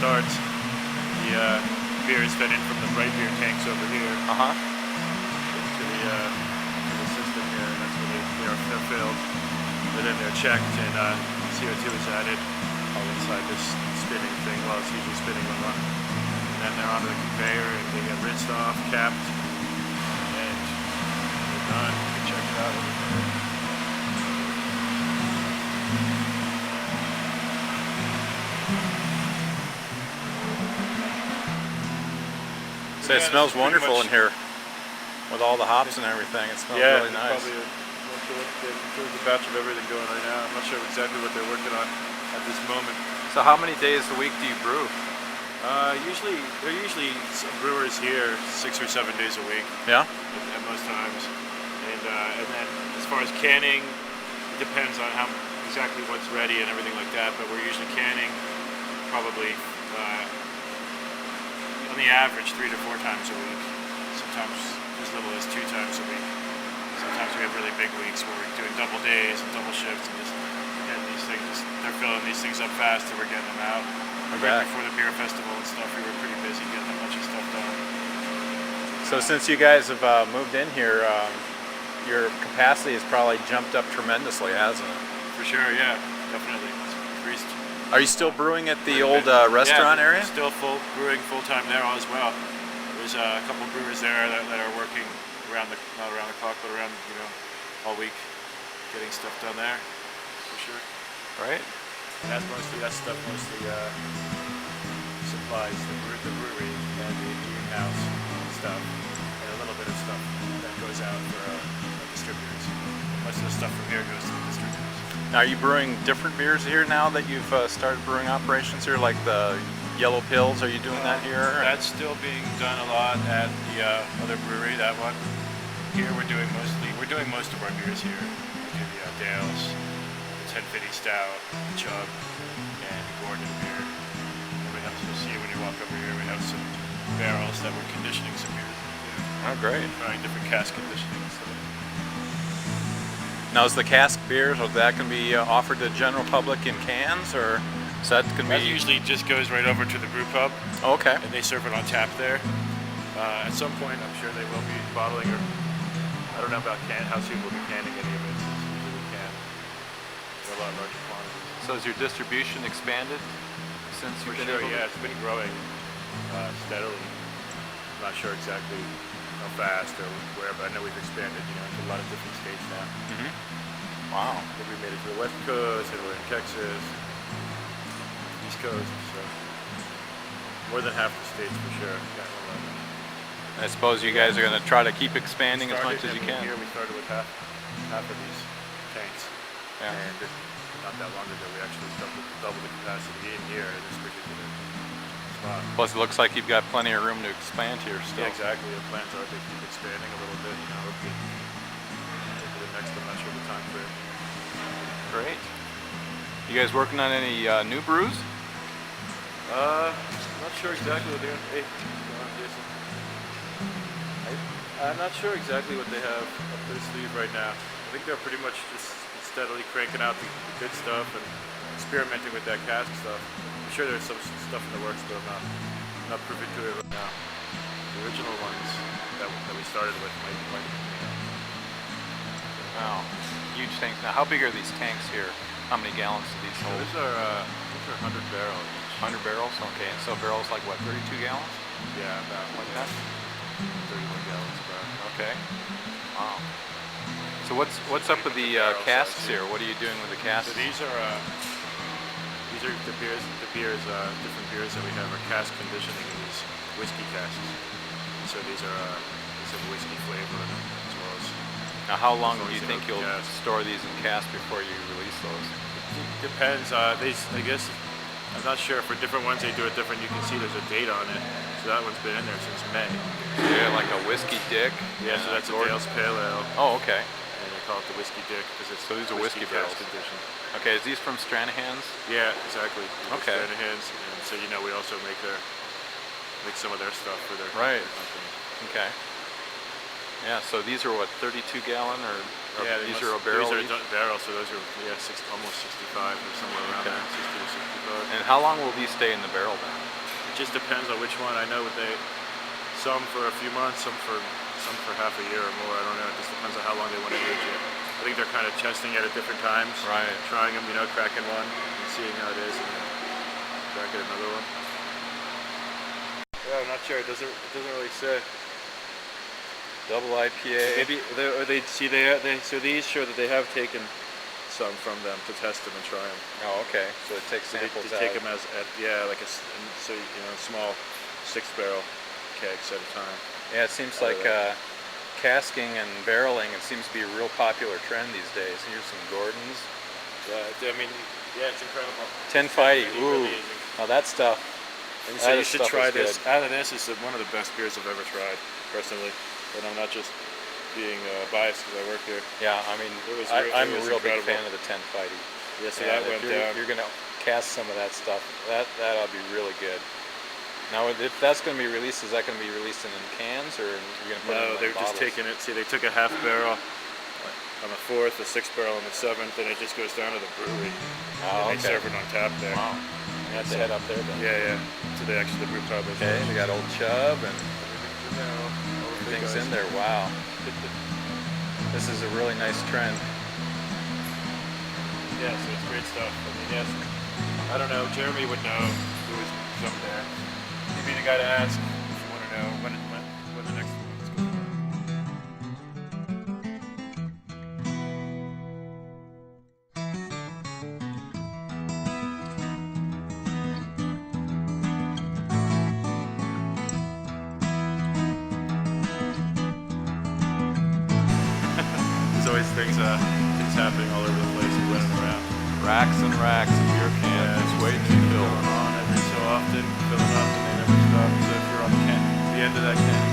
starts, the beer is fed in from the bright beer tanks over here into the system here, and that's where they're filled. And then they're checked, and CO2 is added all inside this spinning thing. Well, it's usually spinning one running. And then they're onto the conveyor, and they get rinsed off, capped, and they're done. You can check it out over there. So it smells wonderful in here with all the hops and everything. It smells really nice. There's a batch of everything going right now. I'm not sure exactly what they're working on at this moment. So how many days a week do you brew? There are usually brewers here 6 or 7 days a week. Yeah. At most times, and then as far as canning, it depends on exactly what's ready and everything like that. But we're usually canning probably on the average 3 to 4 times a week. Sometimes as little as 2 times a week. Sometimes we have really big weeks where we're doing double days and double shifts, and just getting these things. They're filling these things up fast, and we're getting them out. Right before the beer festival and stuff, we were pretty busy getting a bunch of stuff done. So since you guys have moved in here, your capacity has probably jumped up tremendously, hasn't it? For sure, yeah, definitely. It's increased. Are you still brewing at the old restaurant area? Still brewing full time there as well. There's a couple brewers there that are working not around the clock, but around all week, getting stuff done there, for sure. Right. And that stuff mostly supplies the brewery and the in-house stuff, and a little bit of stuff that goes out for distributors. Most of the stuff from here goes to the distributors. Now, are you brewing different beers here now that you've started brewing operations here, like the yellow pills? Are you doing that here? That's still being done a lot at the other brewery, that one. Here we're doing most of our beers here. We do the Dales, the 1050 Stout, the Chug, and the Gordon beer. And we have, you'll see when you walk over here, we have some barrels that we're conditioning some beers into. Oh, great. Trying different cask conditioning stuff. Now, is the cask beers, that can be offered to the general public in cans, or is that can That be? usually just goes right over to the brew pub. Oh, okay. And they serve it on tap there. At some point, I'm sure they will be bottling, or I don't know about how soon we'll be canning any of it. Usually we can. They're a lot larger quantities. So has your distribution expanded since you've been able to? Yeah, it's been growing steadily. I'm not sure exactly how fast or where, but I know we've expanded, into a lot of different states now. Mm-hmm. Wow. I think we made it to the West Coast, and we're in Texas, East Coast, so more than half the states for sure. I suppose you guys are going to try to keep expanding as much as you can. Here we started with half of these tanks, and not that long ago we actually doubled the capacity in here in this particular spot. Plus, it looks like you've got plenty of room to expand here still. Yeah, exactly. The plans are to keep expanding a little bit. Hopefully, into the next. I'm not sure the time frame. Great. You guys working on any new brews? I'm not sure exactly what they're doing. Hey, come on, Jason. I'm not sure exactly what they have up their sleeve right now. I think they're pretty much just steadily cranking out the good stuff and experimenting with that cask stuff. I'm sure there's some stuff in the works, but I'm not privy to it right now. The original ones that we started with might Wow, huge tanks. Now, how big are these tanks here? How many gallons do these hold? These are 100 barrels each. 100 barrels? Okay, and so barrels like what, 32 gallons? Yeah, about like that. 31 gallons about. Okay. Wow. So what's up with the casks here? What are you doing with the casks? So these are the beers. Different beers that we have are cask conditioning in these whiskey casks. So these have whiskey flavor in them as well as. Now, how long do you think you'll store these in casks before you release those? It depends. I guess I'm not sure. For different ones, they do it different. You can see there's a date on it. So that one's been in there since May. Yeah, like a whiskey dick. Yeah, so that's a Dale's Pale Ale. Oh, okay. And they call it the whiskey dick because it's so these are whiskey barrels. Conditioned. Okay, is these from Stranahan's? Yeah, exactly. Okay. Stranahan's, and so we also make some of their stuff for their company. Okay. Yeah, so these are what, 32 gallon or these are a barrel? These are barrels, so those are almost 65 or somewhere around there, 60 to 65. And how long will these stay in the barrel then? just depends on which one. I know some for a few months, some for half a year or more. I don't know. It just depends on how long they want to age it. I think they're kind of testing it at different times. Right. Trying them, cracking one and seeing how it is, and then cracking another one. Yeah, I'm not sure. It doesn't really say. Double IPA. Maybe so these show that they have taken some from them to test them and try them. Oh, okay. So it takes samples They take them as like small 6-barrel kegs at a time. Yeah, it seems like casking and barreling. It seems to be a real popular trend these days. Here's some Gordons. Yeah, I mean, yeah, it's incredible. 10 Fighty. Ooh, now that stuff. And so you should try this. Out of this is one of the best beers I've ever tried, personally. And I'm not just being biased because I work here. Yeah, I mean, I'm a real big fan of the 10 Fighty. Yeah, so that went down. You're going to cast some of that stuff. That'll be really good. Now, if that's going to be released, is that going to be released in cans, or you're going to put it in they're just taking it. See, they took a half barrel on the 4th, a 6-barrel on the 7th, and it just goes down to the brewery. Oh, and they serve it on tap there. Wow. You have to head up there then. Yeah. So they actually, the brew pub is. Okay, we got Old Chub and everything's everything's in there. Wow. This is a really nice trend. Yeah, so it's great stuff. I mean, yes, I don't know. Jeremy would know who was from there. He'd be the guy to ask if you want to know when the next one's going on. There's always things happening all over the place and running around. Racks and racks of beer cans just waiting to be filled. Going on every so often, filling up, and they never stop. So if you're on the end of that can,